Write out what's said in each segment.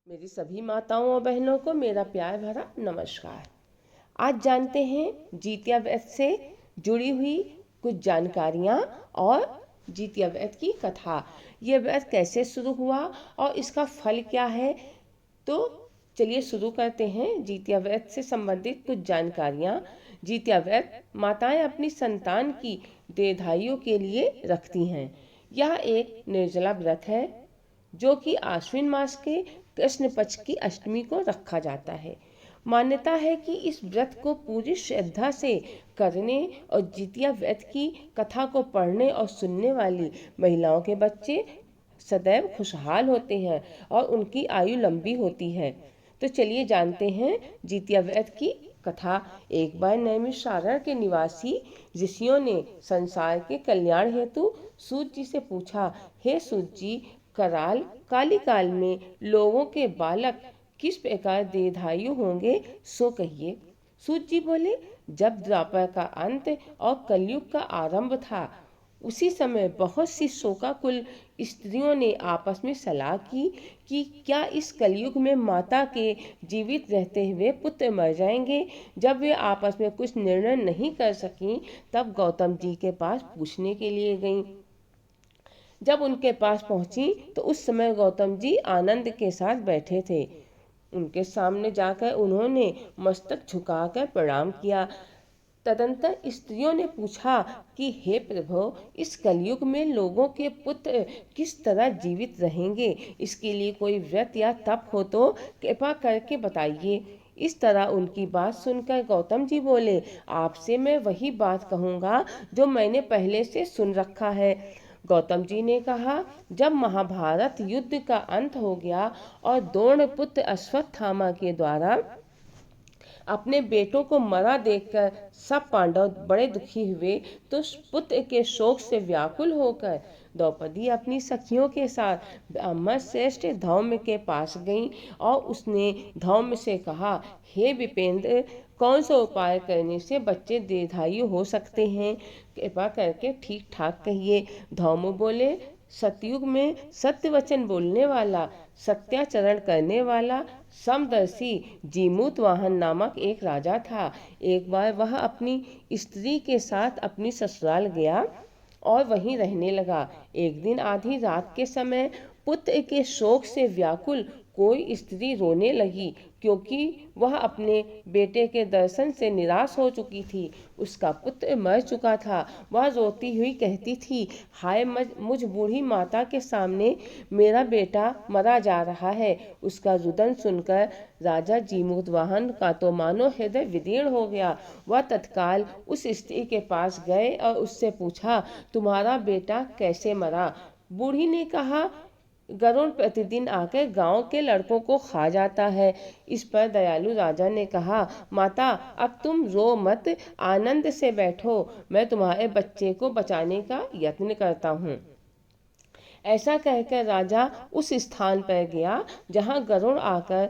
मेरी सभी माताओं और बहनों को मेरा प्यार भरा नमस्कार। आज जानते हैं जितिया व्रत से जुड़ी हुई कुछ जानकारियाँ और जितिया व्रत की कथा। ये व्रत कैसे शुरू हुआ और इसका फल क्या है। तो चलिए शुरू करते हैं जितिया व्रत से संबंधित कुछ जानकारियाँ। जितिया व्रत माताएं अपनी संतान की दीर्घायु के लिए रखती हैं। यह एक निर्जला व्रत है जो कि आश्विन मास के कृष्ण पक्ष की अष्टमी को रखा जाता है। मान्यता है कि इस व्रत को पूरी श्रद्धा से करने और जितिया व्रत की कथा को पढ़ने और सुनने वाली महिलाओं के बच्चे सदैव खुशहाल होते हैं और उनकी आयु लंबी होती है। तो चलिए जानते हैं जितिया व्रत की कथा। एक बार नैमिषारण्य के निवासी ऋषियों ने संसार के कल्याण हेतु सूत जी से पूछा, हे सूत जी, कराल काली काल में लोगों के बालक किस प्रकार दीर्घायु होंगे, सो कहिए। सूत जी बोले, जब द्वापर का अंत और कलयुग का आरंभ था, उसी समय बहुत सी शोकाकुल स्त्रियों ने आपस में सलाह की कि क्या इस कलयुग में माता के जीवित रहते हुए पुत्र मर जाएंगे। जब वे आपस में कुछ निर्णय नहीं कर सकीं, तब गौतम जी के पास पूछने के लिए गईं। जब उनके पास पहुंची तो उस समय गौतम जी आनंद के साथ बैठे थे। उनके सामने जाकर उन्होंने मस्तक झुकाकर प्रणाम किया। तदंतर स्त्रियों ने पूछा कि हे प्रभु, इस कलयुग में लोगों के पुत्र किस तरह जीवित रहेंगे, इसके लिए कोई व्रत या तप हो तो कृपा करके बताइए। इस तरह उनकी बात सुनकर गौतम जी बोले, आपसे मैं वही बात कहूँगा जो मैंने पहले से सुन रखा है। गौतम जी ने कहा, जब महाभारत युद्ध का अंत हो गया और द्रोण पुत्र अश्वत्थामा के द्वारा अपने बेटों को मरा देखकर सब पांडव बड़े दुखी हुए, तो पुत्र के शोक से व्याकुल होकर द्रौपदी अपनी सखियों के साथ ब्राह्मण श्रेष्ठ धौम्य के पास गईं और उसने धौम्य से कहा, हे विपेंद्र, कौन सा उपाय करने से बच्चे दीर्घायु हो सकते हैं, कृपा करके ठीक ठाक कहिए। धौम्य बोले, सतयुग में सत्य वचन बोलने वाला, सत्याचरण करने वाला समदर्शी जीमूत वाहन नामक एक राजा था। एक बार वह अपनी स्त्री के साथ अपनी ससुराल गया और वहीं रहने लगा। एक दिन आधी रात के समय पुत्र के शोक से व्याकुल कोई स्त्री रोने लगी, क्योंकि वह अपने बेटे के दर्शन से निराश हो चुकी थी। उसका पुत्र मर चुका था। वह रोती हुई कहती थी, हाय मुझ बूढ़ी माता के सामने मेरा बेटा मरा जा रहा है। उसका रुदन सुनकर राजा जीमूतवाहन का तो मानो हृदय विदीर्ण हो गया। वह तत्काल उस स्त्री के पास गए और उससे पूछा, तुम्हारा बेटा कैसे मरा। बूढ़ी ने कहा, गरुण प्रतिदिन आकर गांव के लड़कों को खा जाता है। इस पर दयालु राजा ने कहा, माता, अब तुम रो मत, आनंद से बैठो, मैं तुम्हारे बच्चे को बचाने का यत्न करता हूँ। ऐसा कहकर राजा उस स्थान पर गया जहाँ गरुड़ आकर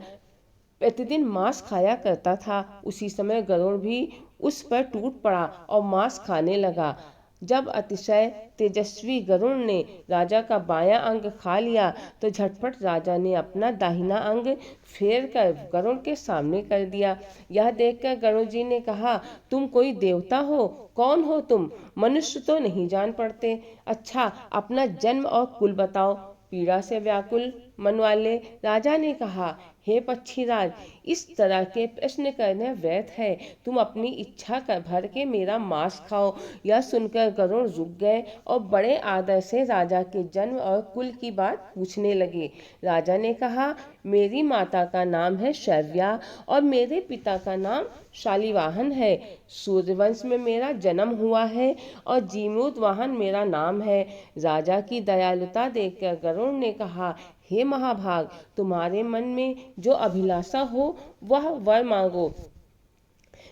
प्रतिदिन मांस खाया करता था। उसी समय गरुड़ भी उस पर टूट पड़ा और मांस खाने लगा। जब अतिशय तेजस्वी गरुड़ ने राजा का बायां अंग खा लिया, तो झटपट राजा ने अपना दाहिना अंग फेर कर गरुड़ के सामने कर दिया। यह देखकर गरुड़ जी ने कहा, तुम कोई देवता हो? कौन हो तुम? मनुष्य तो नहीं जान पड़ते। अच्छा, अपना जन्म और कुल बताओ। पीड़ा से व्याकुल मन वाले राजा ने कहा, हे पक्षीराज, इस तरह के प्रश्न करना व्यर्थ है। तुम अपनी इच्छा कर भर के मेरा मांस खाओ। यह सुनकर गरुड़ रुक गए और बड़े आदर से राजा के जन्म और कुल की बात पूछने लगे। राजा ने कहा, मेरी माता का नाम है शैव्या और मेरे पिता का नाम शालिवाहन है। सूर्यवंश में मेरा जन्म हुआ है और जीमूत वाहन मेरा नाम है। राजा की दयालुता देखकर गरुड़ ने कहा, हे महाभाग, तुम्हारे मन में जो अभिलाषा हो वह वर मांगो।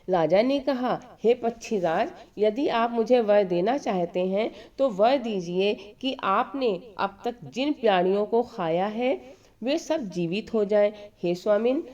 राजा ने कहा, हे पक्षीराज, यदि आप मुझे वर देना चाहते हैं तो वर दीजिए कि आपने अब तक जिन प्राणियों को खाया है वे सब जीवित हो जाएं। हे स्वामिन,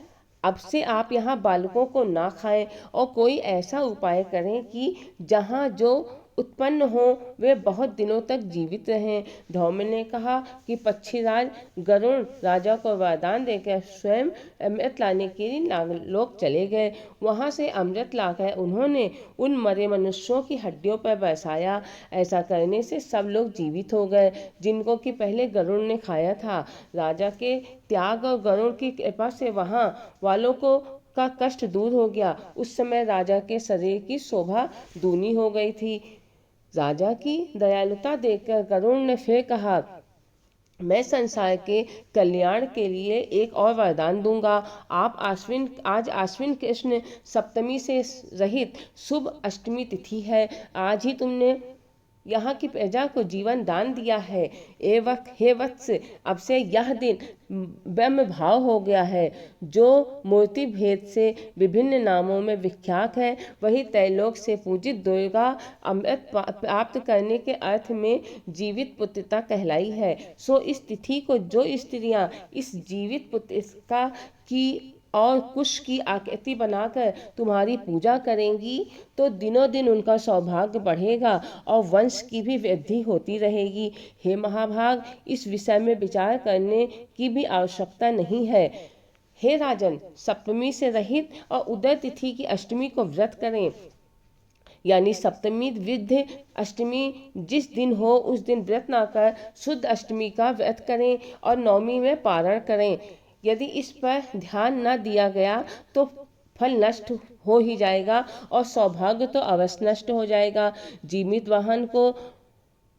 अब से आप यहाँ बालकों को ना खाएं और कोई ऐसा उपाय करें कि जहाँ जो उत्पन्न हो वे बहुत दिनों तक जीवित रहें। धौम्य ने कहा कि पक्षीराज गरुड़ राजा को वरदान देकर स्वयं अमृत लाने के लिए नागलोक चले गए। वहां से अमृत लाकर उन्होंने उन मरे मनुष्यों की हड्डियों पर बरसाया। ऐसा करने से सब लोग जीवित हो गए जिनको कि पहले गरुड़ ने खाया था। राजा के त्याग और गरुड़ की कृपा से वहां वालों को का कष्ट दूर हो गया। उस समय राजा के शरीर की शोभा दूनी हो गई थी। राजा की दयालुता देखकर गरुड़ ने फिर कहा, मैं संसार के कल्याण के लिए एक और वरदान दूंगा। आज आश्विन कृष्ण सप्तमी से रहित शुभ अष्टमी तिथि है। आज ही तुमने यहाँ की प्रजा को जीवन दान दिया है। हे वत्स, अब से यह दिन ब्रह्म भाव हो गया है। जो मूर्ति भेद से विभिन्न नामों में विख्यात है वही त्रैलोक से पूजित दुर्गा अमृत प्राप्त करने के अर्थ में जीवित पुत्रता कहलाई है। सो इस तिथि को जो स्त्रियां इस जीवित पुत्रिका की और कुश की आकृति बनाकर तुम्हारी पूजा करेंगी तो दिनों दिन उनका सौभाग्य बढ़ेगा और वंश की भी वृद्धि होती रहेगी। हे महाभाग, इस विषय में विचार करने की भी आवश्यकता नहीं है। हे राजन, सप्तमी से रहित और उदय तिथि की अष्टमी को व्रत करें। यानी सप्तमी विद्ध अष्टमी जिस दिन हो उस दिन व्रत न कर शुद्ध अष्टमी का व्रत करें और नवमी में पारण करें। यदि इस पर ध्यान न दिया गया तो फल नष्ट हो ही जाएगा और सौभाग्य तो अवश्य नष्ट हो जाएगा। जीवित वाहन को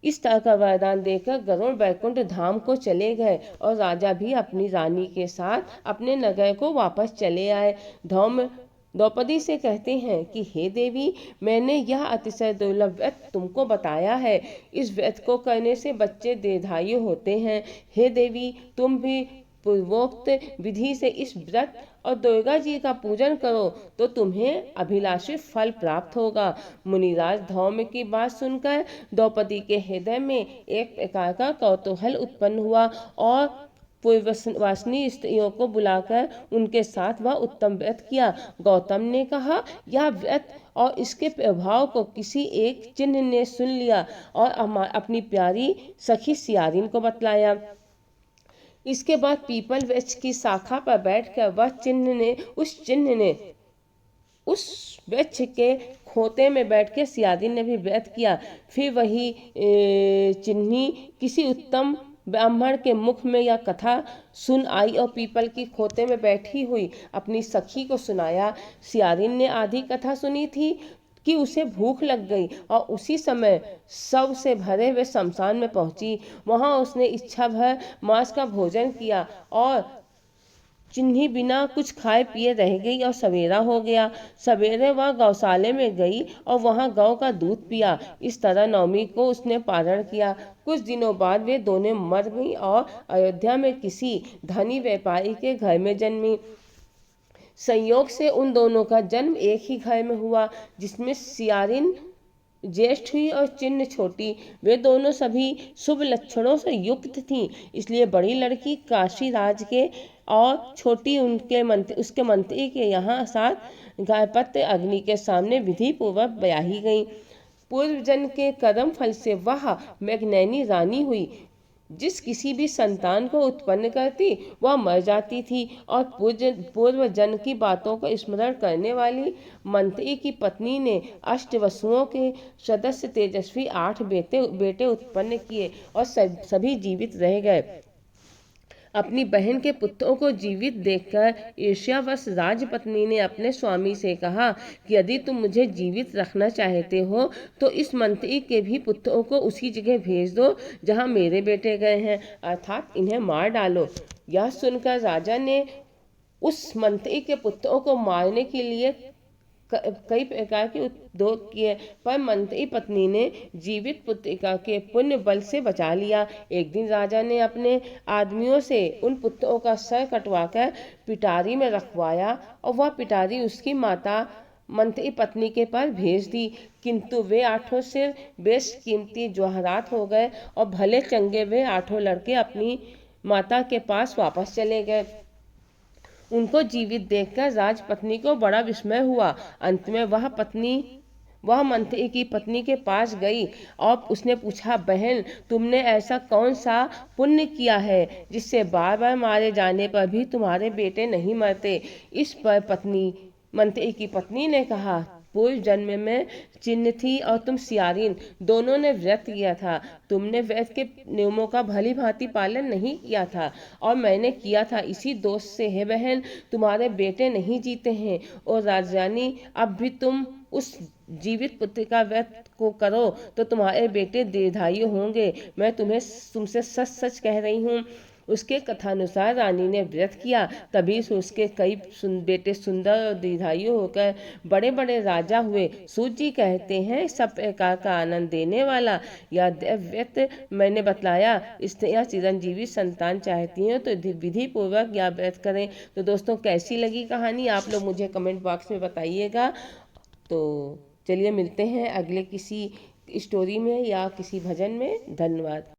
इस तरह का वरदान देकर गरुड़ वैकुंठ धाम को चले गए और राजा भी अपनी रानी के साथ अपने नगर को वापस चले आए। धौम्य द्रौपदी से कहते हैं कि हे देवी, मैंने यह अतिशय दुर्लभ व्रत तुमको बताया है। इस व्रत को करने से बच्चे दीर्घायु होते हैं। हे देवी, तुम भी पूर्वोक्त विधि से इस व्रत और दुर्गा जी का पूजन करो तो तुम्हें अभिलाषित फल प्राप्त होगा। मुनिराज धौम्य की बात सुनकर द्रौपदी के हृदय में एक प्रकार का कौतूहल उत्पन्न हुआ और पूर्ववासिनी स्त्रियों को बुलाकर उनके साथ वह उत्तम व्रत किया। गौतम ने कहा, यह व्रत और इसके प्रभाव को किसी एक चिन्ह ने सुन लिया और अपनी प्यारी सखी सियारिन को बतलाया। इसके बाद पीपल वृक्ष की शाखा पर बैठकर वह चिन्ह ने उस वृक्ष के खोते में बैठ के सियारिन ने भी व्रत किया। फिर वही चिन्ही किसी उत्तम ब्राह्मण के मुख में यह कथा सुन आई और पीपल की खोते में बैठी हुई अपनी सखी को सुनाया। सियारिन ने आधी कथा सुनी थी कि उसे भूख लग गई और उसी समय शव से भरे हुए शमशान में पहुंची। वहां उसने इच्छा भर मांस का भोजन किया और चिन्ही बिना कुछ खाए पिए रह गई और सवेरा हो गया। सवेरे वह गौशाले में गई और वहां गौ का दूध पिया। इस तरह नवमी को उसने पारण किया। कुछ दिनों बाद वे दोनों मर गई और अयोध्या में किसी धनी व्यापारी के घर में जन्मी। संयोग से उन दोनों का जन्म एक ही घर में हुआ, जिसमें सियारिन ज्येष्ठ हुई और चिन्ह छोटी। वे दोनों सभी शुभ लक्षणों से युक्त थीं, इसलिए बड़ी लड़की काशी राज के और छोटी उसके मंत्री के यहाँ साथ गायपत्य अग्नि के सामने विधि पूर्वक ब्याही गई। पूर्व जन्म के कर्म फल से वह मेघनैनी रानी हुई। जिस किसी भी संतान को उत्पन्न करती वह मर जाती थी और पूर्व जन्म की बातों को स्मरण करने वाली मंत्री की पत्नी ने अष्टवसुओं के सदस्य तेजस्वी 8 बेटे उत्पन्न किए और सभी जीवित रह गए। अपनी बहन के पुत्रों को जीवित देखकर ईर्ष्यावश राजपत्नी ने अपने स्वामी से कहा कि यदि तुम मुझे जीवित रखना चाहते हो तो इस मंत्री के भी पुत्रों को उसी जगह भेज दो जहां मेरे बेटे गए हैं, अर्थात इन्हें मार डालो। यह सुनकर राजा ने उस मंत्री के पुत्रों को मारने के लिए कई प्रकार के उद्योग किए, पर मंत्री पत्नी ने जीवित पुत्रिका के पुण्य बल से बचा लिया। एक दिन राजा ने अपने आदमियों से उन पुत्रों का सर कटवाकर पिटारी में रखवाया और वह पिटारी उसकी माता मंत्री पत्नी के पास भेज दी, किंतु वे 8 सिर बेशकीमती जवाहरात हो गए और भले चंगे वे 8 लड़के अपनी माता के पास वापस चले गए। उनको जीवित देखकर राजपत्नी को बड़ा विस्मय हुआ। अंत में वह पत्नी वह मंत्री की पत्नी के पास गई और उसने पूछा, बहन तुमने ऐसा कौन सा पुण्य किया है जिससे बार बार मारे जाने पर भी तुम्हारे बेटे नहीं मरते। इस पर मंत्री की पत्नी ने कहा, पूर्व जन्म में चिन्ह थी और तुम सियारिन, दोनों ने व्रत किया था। तुमने व्रत के नियमों का भली भांति पालन नहीं किया था और मैंने किया था। इसी दोष से है बहन तुम्हारे बेटे नहीं जीते हैं। और राजरानी, अब भी तुम उस जीवित पुत्र का व्रत को करो तो तुम्हारे बेटे दीर्घायु होंगे। मैं तुमसे सच सच कह रही हूँ। उसके कथानुसार रानी ने व्रत किया, तभी से उसके कई बेटे सुंदर और दीर्घायु होकर बड़े बड़े राजा हुए। सूत जी कहते हैं, सब प्रकार का आनंद देने वाला यह व्रत मैंने बतलाया। स्त्रियां चिरंजीवी संतान चाहती हैं तो विधि पूर्वक यह व्रत करें। तो दोस्तों, कैसी लगी कहानी आप लोग मुझे कमेंट बॉक्स में बताइएगा। तो चलिए मिलते हैं अगले किसी स्टोरी में या किसी भजन में। धन्यवाद।